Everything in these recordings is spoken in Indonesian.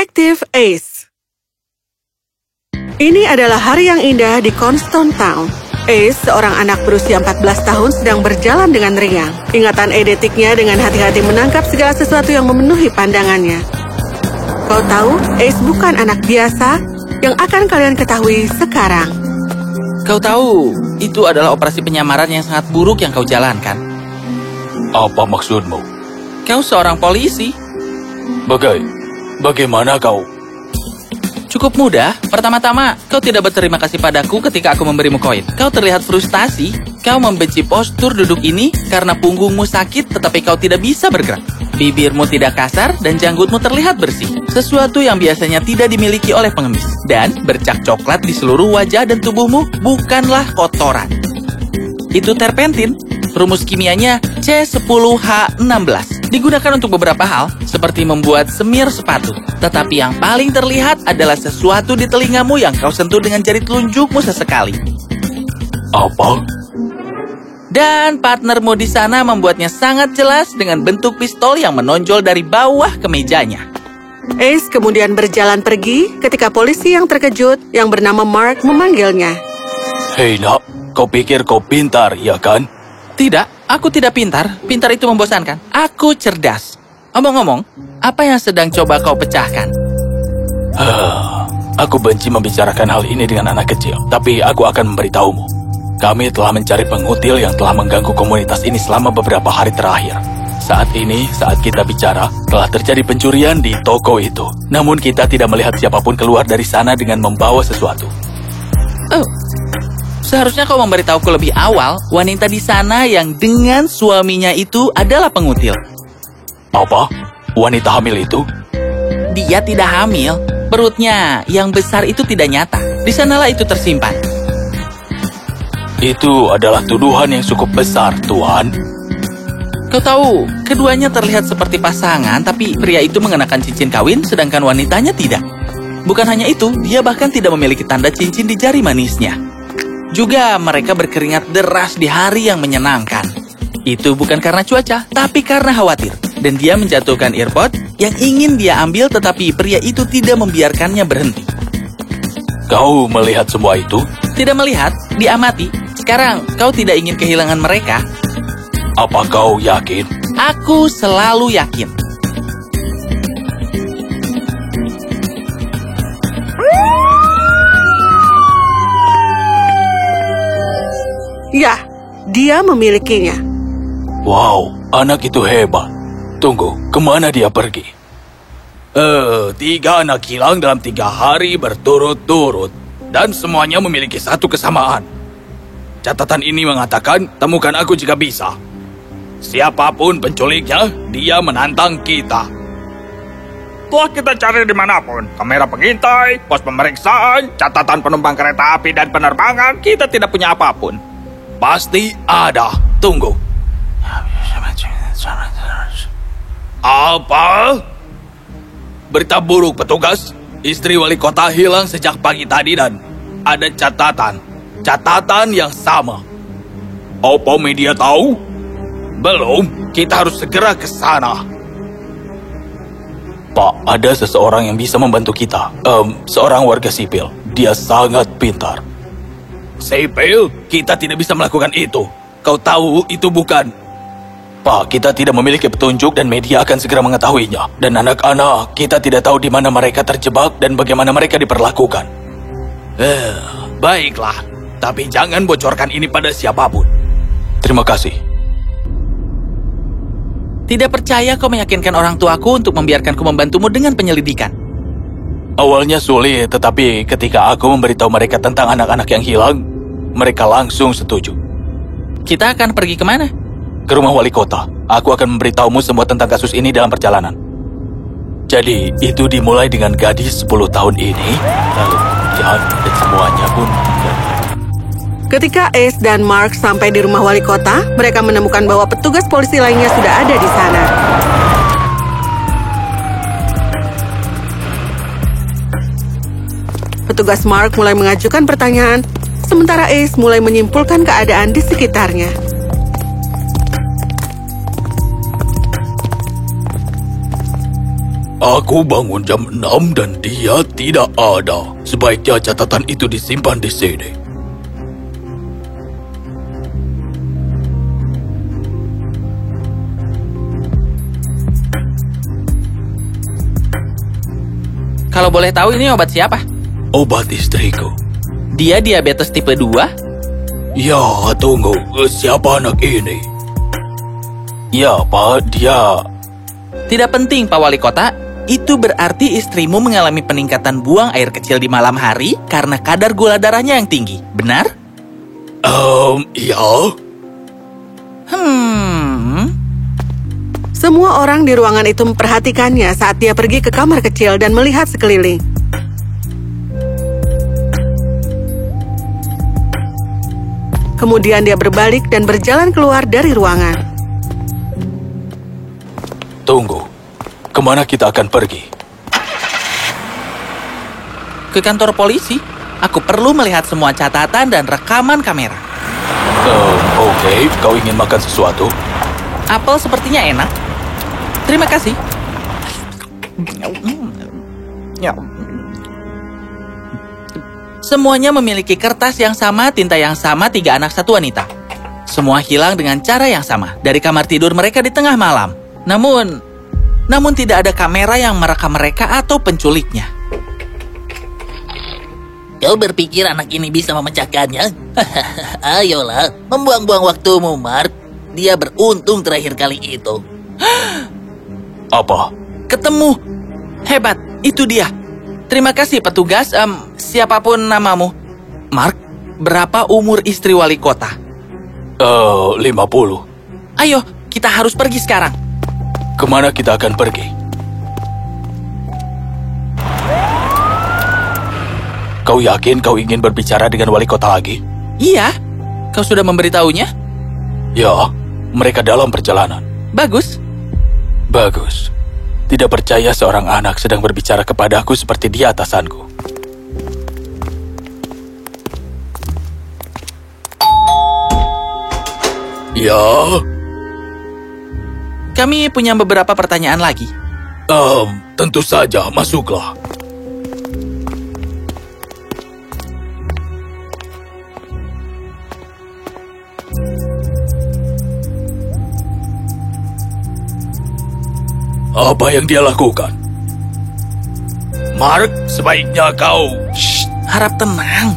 Detektif Ace. Ini adalah hari yang indah di Cornstone Town. Ace, seorang anak berusia 14 tahun, sedang berjalan dengan riang. Ingatan eidetiknya dengan hati-hati menangkap segala sesuatu yang memenuhi pandangannya. Kau tahu, Ace bukan anak biasa yang akan kalian ketahui sekarang. Kau tahu, itu adalah operasi penyamaran yang sangat buruk yang kau jalankan. Apa maksudmu? Kau seorang polisi. Bagaimana kau? Cukup mudah. Pertama-tama, kau tidak berterima kasih padaku ketika aku memberimu koin. Kau terlihat frustasi. Kau membenci postur duduk ini karena punggungmu sakit tetapi kau tidak bisa bergerak. Bibirmu tidak kasar dan janggutmu terlihat bersih. Sesuatu yang biasanya tidak dimiliki oleh pengemis. Dan bercak coklat di seluruh wajah dan tubuhmu bukanlah kotoran. Itu terpentin. Rumus kimianya C10H16. Digunakan untuk beberapa hal, seperti membuat semir sepatu. Tetapi yang paling terlihat adalah sesuatu di telingamu yang kau sentuh dengan jari telunjukmu sesekali. Apa? Dan partnermu di sana membuatnya sangat jelas dengan bentuk pistol yang menonjol dari bawah kemejanya. Ace kemudian berjalan pergi ketika polisi yang terkejut yang bernama Mark memanggilnya. Hei nak, kau pikir kau pintar, ya kan? Tidak, aku tidak pintar. Pintar itu membosankan. Aku cerdas. Omong-omong, apa yang sedang coba kau pecahkan? Aku benci membicarakan hal ini dengan anak kecil, tapi aku akan memberitahumu. Kami telah mencari pengutil yang telah mengganggu komunitas ini selama beberapa hari terakhir. Saat ini, saat kita bicara, telah terjadi pencurian di toko itu. Namun kita tidak melihat siapapun keluar dari sana dengan membawa sesuatu. Oh, seharusnya kau memberitahuku lebih awal. Wanita di sana yang dengan suaminya itu adalah pengutil. Apa? Wanita hamil itu? Dia tidak hamil. Perutnya yang besar itu tidak nyata. Di sanalah itu tersimpan. Itu adalah tuduhan yang cukup besar, Tuan. Kau tahu, keduanya terlihat seperti pasangan, tapi pria itu mengenakan cincin kawin, sedangkan wanitanya tidak. Bukan hanya itu, dia bahkan tidak memiliki tanda cincin di jari manisnya. Juga mereka berkeringat deras di hari yang menyenangkan. Itu bukan karena cuaca, tapi karena khawatir. Dan dia menjatuhkan earpod yang ingin dia ambil, tetapi pria itu tidak membiarkannya berhenti. Kau melihat semua itu? Tidak melihat, diamati. Sekarang, kau tidak ingin kehilangan mereka. Apa kau yakin? Aku selalu yakin. Ya, dia memilikinya. Wow, anak itu hebat. Tunggu, kemana dia pergi? 3 anak hilang dalam 3 hari berturut-turut. Dan semuanya memiliki satu kesamaan. Catatan ini mengatakan, temukan aku jika bisa. Siapapun penculiknya, dia menantang kita. Telah kita cari dimanapun. Kamera pengintai, pos pemeriksaan, catatan penumpang kereta api dan penerbangan, kita tidak punya apapun. Pasti ada. Tunggu. Apa? Berita buruk, petugas. Istri wali kota hilang sejak pagi tadi dan ada catatan. Catatan yang sama. Apa media tahu? Belum, kita harus segera ke sana. Pak, ada seseorang yang bisa membantu kita. Seorang warga sipil. Dia sangat pintar. Sipil? Kita tidak bisa melakukan itu. Kau tahu itu bukan. Pak, kita tidak memiliki petunjuk dan media akan segera mengetahuinya. Dan anak-anak, kita tidak tahu di mana mereka terjebak dan bagaimana mereka diperlakukan. Baiklah, tapi jangan bocorkan ini pada siapapun. Terima kasih. Tidak percaya kau meyakinkan orang tuaku untuk membiarkanku membantumu dengan penyelidikan. Awalnya sulit, tetapi ketika aku memberitahu mereka tentang anak-anak yang hilang, mereka langsung setuju. Kita akan pergi kemana? Ke rumah wali kota. Aku akan memberitahumu semua tentang kasus ini dalam perjalanan. Jadi, itu dimulai dengan gadis 10 tahun ini, lalu jahat dan semuanya pun. Ketika Ace dan Mark sampai di rumah wali kota, mereka menemukan bahwa petugas polisi lainnya sudah ada di sana. Petugas Mark mulai mengajukan pertanyaan, sementara Ace mulai menyimpulkan keadaan di sekitarnya. Aku bangun jam 6 dan dia tidak ada. Sebaiknya catatan itu disimpan di sini. Kalau boleh tahu ini obat siapa? Obat istriku. Dia diabetes tipe 2? Ya, tunggu. Siapa anak ini? Ya, Pak, dia... Tidak penting, Pak Wali Kota. Itu berarti istrimu mengalami peningkatan buang air kecil di malam hari karena kadar gula darahnya yang tinggi. Benar? Ya. Semua orang di ruangan itu memperhatikannya saat dia pergi ke kamar kecil dan melihat sekeliling. Kemudian dia berbalik dan berjalan keluar dari ruangan. Tunggu. Kemana kita akan pergi? Ke kantor polisi. Aku perlu melihat semua catatan dan rekaman kamera. Oke. Kau ingin makan sesuatu? Apel sepertinya enak. Terima kasih. Semuanya memiliki kertas yang sama, tinta yang sama, 3 anak 1 wanita. Semua hilang dengan cara yang sama dari kamar tidur mereka di tengah malam. Namun tidak ada kamera yang merekam mereka atau penculiknya. Kau berpikir anak ini bisa memecahkannya? Ayolah, membuang-buang waktumu, Mark. Dia beruntung terakhir kali itu. Apa? Ketemu. Hebat, itu dia. Terima kasih petugas, siapapun namamu. Mark, berapa umur istri wali kota? 50. Ayo, kita harus pergi sekarang. Kemana kita akan pergi? Kau yakin kau ingin berbicara dengan wali kota lagi? Iya, kau sudah memberitahunya? Ya, mereka dalam perjalanan. Bagus. Bagus. Tidak percaya seorang anak sedang berbicara kepadaku seperti dia atasanku. Ya. Kami punya beberapa pertanyaan lagi. Tentu saja, masuklah. Apa yang dia lakukan? Mark, sebaiknya kau... Shh, harap tenang.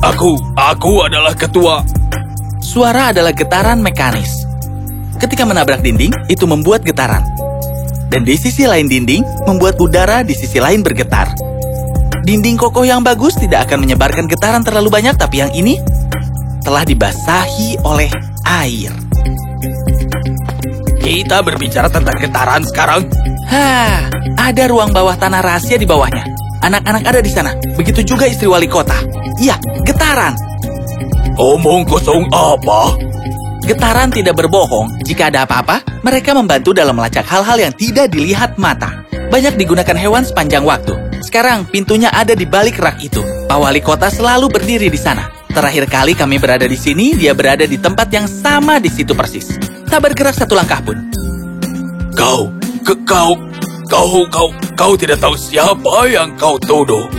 Aku adalah ketua. Suara adalah getaran mekanis. Ketika menabrak dinding, itu membuat getaran. Dan di sisi lain dinding, membuat udara di sisi lain bergetar. Dinding kokoh yang bagus tidak akan menyebarkan getaran terlalu banyak, tapi yang ini telah dibasahi oleh air. Kita berbicara tentang getaran sekarang. Ada ruang bawah tanah rahasia di bawahnya. Anak-anak ada di sana. Begitu juga istri wali kota. Iya, getaran. Omong kosong apa? Getaran tidak berbohong. Jika ada apa-apa, mereka membantu dalam melacak hal-hal yang tidak dilihat mata. Banyak digunakan hewan sepanjang waktu. Sekarang, pintunya ada di balik rak itu. Pak Wali Kota selalu berdiri di sana. Terakhir kali kami berada di sini, dia berada di tempat yang sama di situ persis. Tak bergerak satu langkah pun. Kau tidak tahu siapa yang kau tuduh.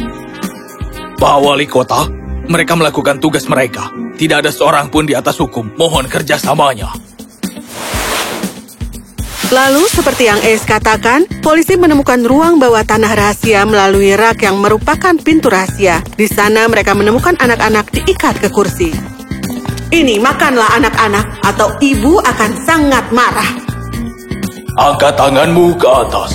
Pak Wali Kota, mereka melakukan tugas mereka. Tidak ada seorang pun di atas hukum. Mohon kerjasamanya. Lalu, seperti yang Ace katakan, polisi menemukan ruang bawah tanah rahasia melalui rak yang merupakan pintu rahasia. Di sana mereka menemukan anak-anak diikat ke kursi. Ini, makanlah anak-anak, atau ibu akan sangat marah. Angkat tanganmu ke atas.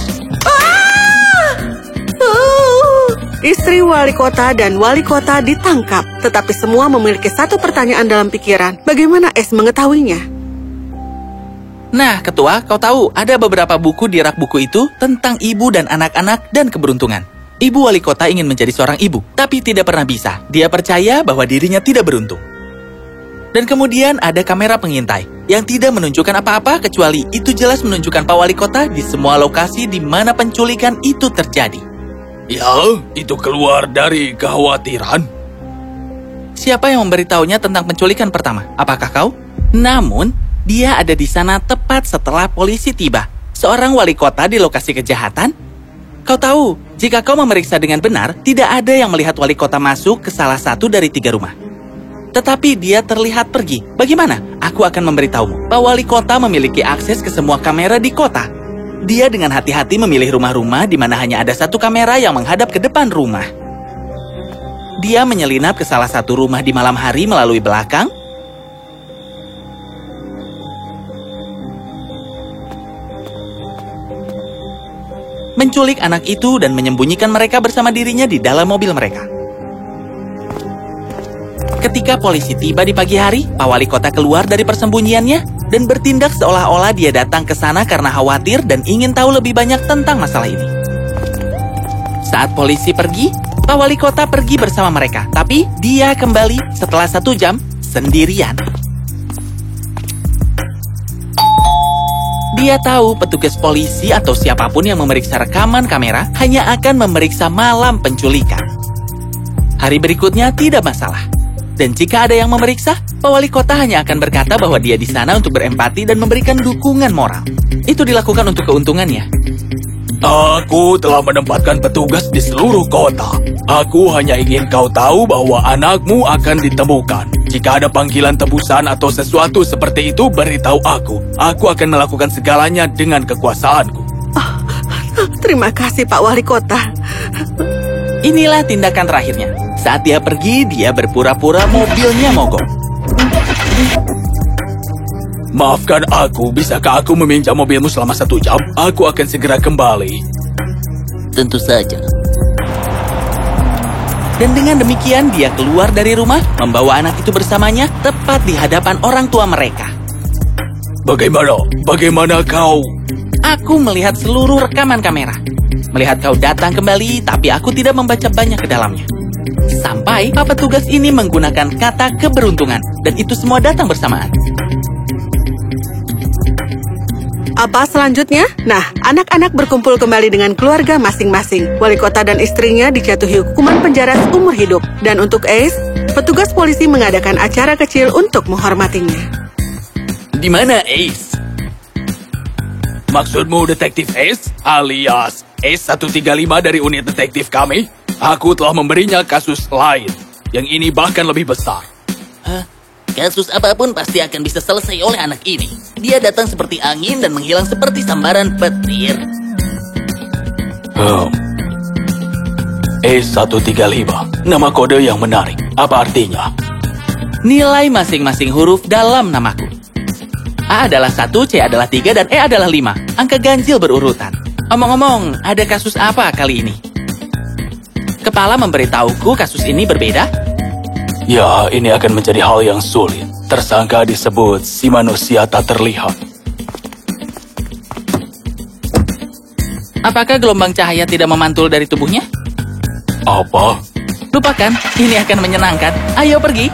Istri wali kota dan wali kota ditangkap, tetapi semua memiliki satu pertanyaan dalam pikiran. Bagaimana Ace mengetahuinya? Nah, Ketua, kau tahu ada beberapa buku di rak buku itu tentang ibu dan anak-anak dan keberuntungan. Ibu wali kota ingin menjadi seorang ibu, tapi tidak pernah bisa. Dia percaya bahwa dirinya tidak beruntung. Dan kemudian ada kamera pengintai yang tidak menunjukkan apa-apa kecuali itu jelas menunjukkan Pak Wali Kota di semua lokasi di mana penculikan itu terjadi. Ya, itu keluar dari kekhawatiran. Siapa yang memberitahunya tentang penculikan pertama? Apakah kau? Namun, dia ada di sana tepat setelah polisi tiba. seorang wali kota di lokasi kejahatan? Kau tahu, jika kau memeriksa dengan benar, tidak ada yang melihat wali kota masuk ke salah satu dari 3 rumah. Tetapi dia terlihat pergi. Bagaimana? Aku akan memberitahumu bahwa wali kota memiliki akses ke semua kamera di kota. Dia dengan hati-hati memilih rumah-rumah di mana hanya ada satu kamera yang menghadap ke depan rumah. Dia menyelinap ke salah satu rumah di malam hari melalui belakang. Menculik anak itu dan menyembunyikan mereka bersama dirinya di dalam mobil mereka. Ketika polisi tiba di pagi hari, Pak Wali Kota keluar dari persembunyiannya dan bertindak seolah-olah dia datang ke sana karena khawatir dan ingin tahu lebih banyak tentang masalah ini. Saat polisi pergi, Pak Wali Kota pergi bersama mereka, tapi dia kembali setelah 1 jam sendirian. Dia tahu petugas polisi atau siapapun yang memeriksa rekaman kamera hanya akan memeriksa malam penculikan. Hari berikutnya tidak masalah. Dan jika ada yang memeriksa, Pak Wali Kota hanya akan berkata bahwa dia di sana untuk berempati dan memberikan dukungan moral. Itu dilakukan untuk keuntungannya. Aku telah menempatkan petugas di seluruh kota. Aku hanya ingin kau tahu bahwa anakmu akan ditemukan. Jika ada panggilan tebusan atau sesuatu seperti itu, beritahu aku. Aku akan melakukan segalanya dengan kekuasaanku. Terima kasih, Pak Wali Kota. Inilah tindakan terakhirnya. Saat dia pergi, dia berpura-pura mobilnya mogok. Maafkan aku, bisakah aku meminjam mobilmu selama 1 jam? Aku akan segera kembali. Tentu saja. Dan dengan demikian, dia keluar dari rumah, membawa anak itu bersamanya tepat di hadapan orang tua mereka. Bagaimana kau? Aku melihat seluruh rekaman kamera. Melihat kau datang kembali, tapi aku tidak membaca banyak ke dalamnya. Sampai Pak Petugas ini menggunakan kata keberuntungan, dan itu semua datang bersamaan. Apa selanjutnya? Nah, anak-anak berkumpul kembali dengan keluarga masing-masing. Wali kota dan istrinya dijatuhi hukuman penjara seumur hidup. Dan untuk Ace, petugas polisi mengadakan acara kecil untuk menghormatinya. Di mana Ace? Maksudmu Detektif Ace alias Ace 135 dari unit detektif kami? Aku telah memberinya kasus lain. Yang ini bahkan lebih besar. Hah? Kasus apapun pasti akan bisa selesai oleh anak ini. Dia datang seperti angin dan menghilang seperti sambaran petir. E135, nama kode yang menarik. Apa artinya? Nilai masing-masing huruf dalam namaku. A adalah 1, C adalah 3, dan E adalah 5. Angka ganjil berurutan. Omong-omong, ada kasus apa kali ini? Kepala memberitahuku kasus ini berbeda. Ya, ini akan menjadi hal yang sulit. Tersangka disebut si manusia tak terlihat. Apakah gelombang cahaya tidak memantul dari tubuhnya? Apa? Lupakan, ini akan menyenangkan. Ayo pergi.